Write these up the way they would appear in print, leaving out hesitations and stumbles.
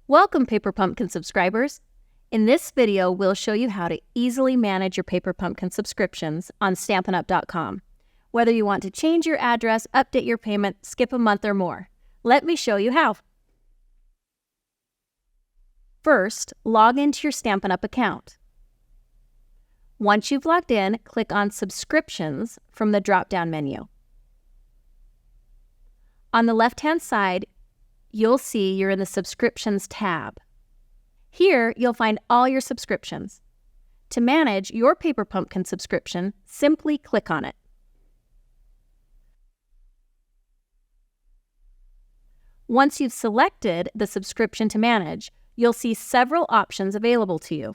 Welcome, Paper Pumpkin subscribers! In this video, we'll show you how to easily manage your Paper Pumpkin subscriptions on StampiN'Up.com. Whether you want to change your address, update your payment, skip a month, or more. Let me show you how. First, log into your Stampin' Up! Account. Once you've logged in, click on Subscriptions from the drop-down menu. On the left-hand side, you'll see you're in the Subscriptions tab. Here, you'll find all your subscriptions. To manage your Paper Pumpkin subscription, simply click on it. Once you've selected the subscription to manage, you'll see several options available to you.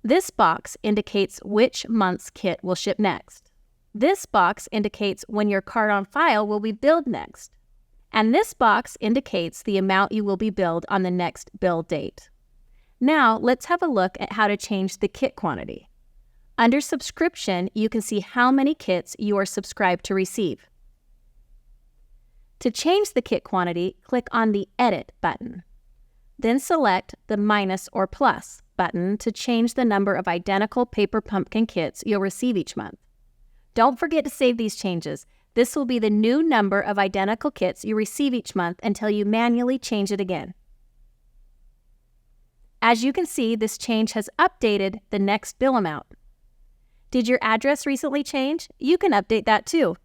This box indicates which month's kit will ship next. This box indicates when your card on file will be billed next. And this box indicates the amount you will be billed on the next bill date. Now, let's have a look at how to change the kit quantity. Under Subscription, you can see how many kits you are subscribed to receive. To change the kit quantity, click on the Edit button. Then select the minus or plus button to change the number of identical Paper Pumpkin kits you'll receive each month. Don't forget to save these changes. This will be the new number of identical kits you receive each month until you manually change it again. As you can see, this change has updated the next bill amount. Did your address recently change? You can update that too.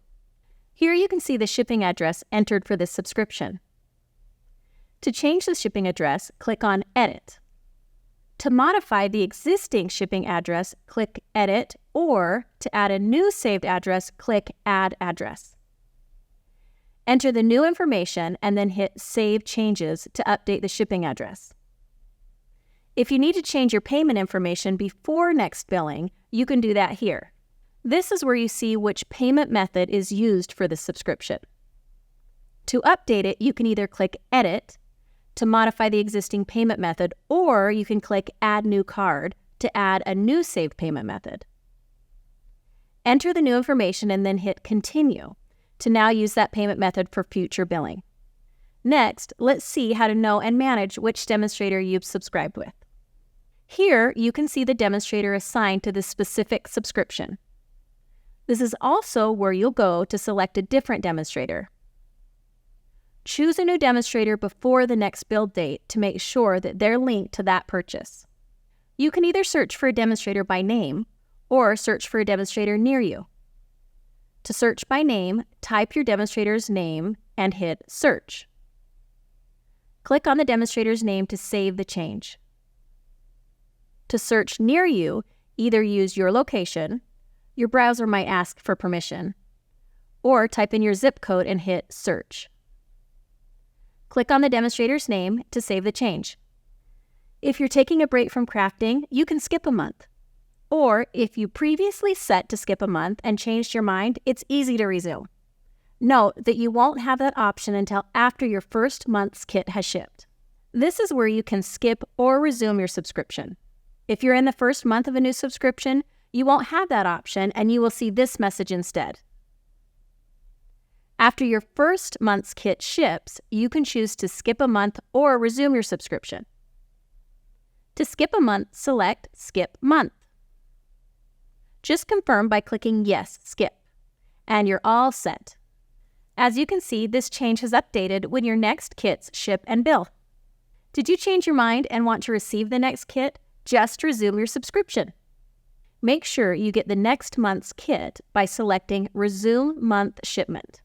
Here you can see the shipping address entered for this subscription. To change the shipping address, click on Edit. To modify the existing shipping address, click Edit, or to add a new saved address, click Add Address. Enter the new information and then hit Save Changes to update the shipping address. If you need to change your payment information before next billing, you can do that here. This is where you see which payment method is used for this subscription. To update it, you can either click Edit to modify the existing payment method, or you can click Add New Card to add a new saved payment method. Enter the new information and then hit Continue to now use that payment method for future billing. Next, let's see how to know and manage which demonstrator you've subscribed with. Here, you can see the demonstrator assigned to the specific subscription. This is also where you'll go to select a different demonstrator. Choose a new demonstrator before the next bill date to make sure that they're linked to that purchase. You can either search for a demonstrator by name or search for a demonstrator near you. To search by name, type your demonstrator's name and hit Search. Click on the demonstrator's name to save the change. To search near you, either use your location, your browser might ask for permission, or type in your zip code and hit Search. Click on the demonstrator's name to save the change. If you're taking a break from crafting, you can skip a month. Or if you previously set to skip a month and changed your mind, it's easy to resume. Note that you won't have that option until after your first month's kit has shipped. This is where you can skip or resume your subscription. If you're in the first month of a new subscription, you won't have that option and you will see this message instead. After your first month's kit ships, you can choose to skip a month or resume your subscription. To skip a month, select Skip Month. Just confirm by clicking Yes, Skip, and you're all set. As you can see, this change has updated when your next kits ship and bill. Did you change your mind and want to receive the next kit? Just resume your subscription. Make sure you get the next month's kit by selecting Resume Month Shipment.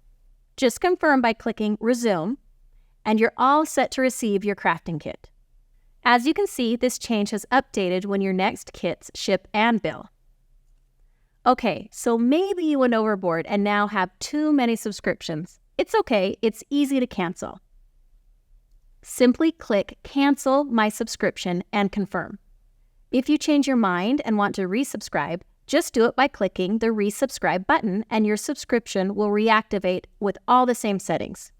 Just confirm by clicking Resume, and you're all set to receive your crafting kit. As you can see, this change has updated when your next kits ship and bill. Okay, so maybe you went overboard and now have too many subscriptions. It's okay, it's easy to cancel. Simply click Cancel My Subscription and confirm. If you change your mind and want to resubscribe, just do it by clicking the Resubscribe button and your subscription will reactivate with all the same settings.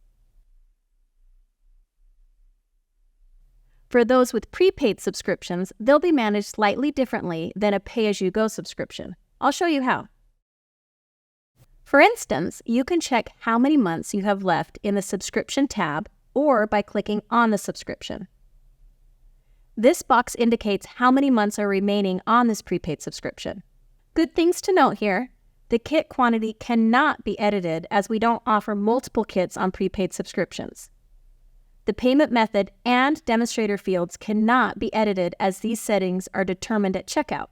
For those with prepaid subscriptions, they'll be managed slightly differently than a pay-as-you-go subscription. I'll show you how. For instance, you can check how many months you have left in the Subscription tab or by clicking on the subscription. This box indicates how many months are remaining on this prepaid subscription. Good things to note here. The kit quantity cannot be edited as we don't offer multiple kits on prepaid subscriptions. The payment method and demonstrator fields cannot be edited as these settings are determined at checkout.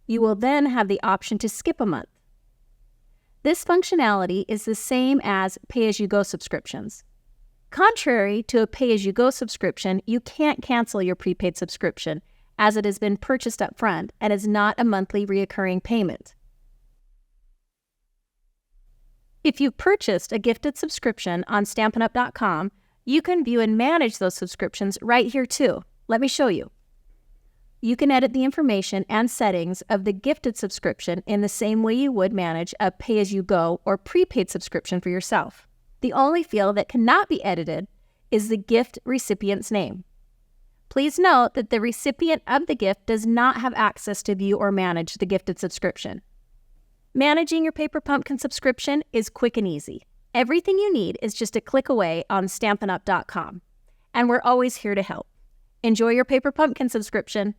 You will then have the option to skip a month. This functionality is the same as pay-as-you-go subscriptions. Contrary to a pay-as-you-go subscription, you can't cancel your prepaid subscription as it has been purchased up front and is not a monthly reoccurring payment. If you've purchased a gifted subscription on StampinUp.com, you can view and manage those subscriptions right here too. Let me show you. You can edit the information and settings of the gifted subscription in the same way you would manage a pay-as-you-go or prepaid subscription for yourself. The only field that cannot be edited is the gift recipient's name. Please note that the recipient of the gift does not have access to view or manage the gifted subscription. Managing your Paper Pumpkin subscription is quick and easy. Everything you need is just a click away on StampinUp.com. And we're always here to help. Enjoy your Paper Pumpkin subscription.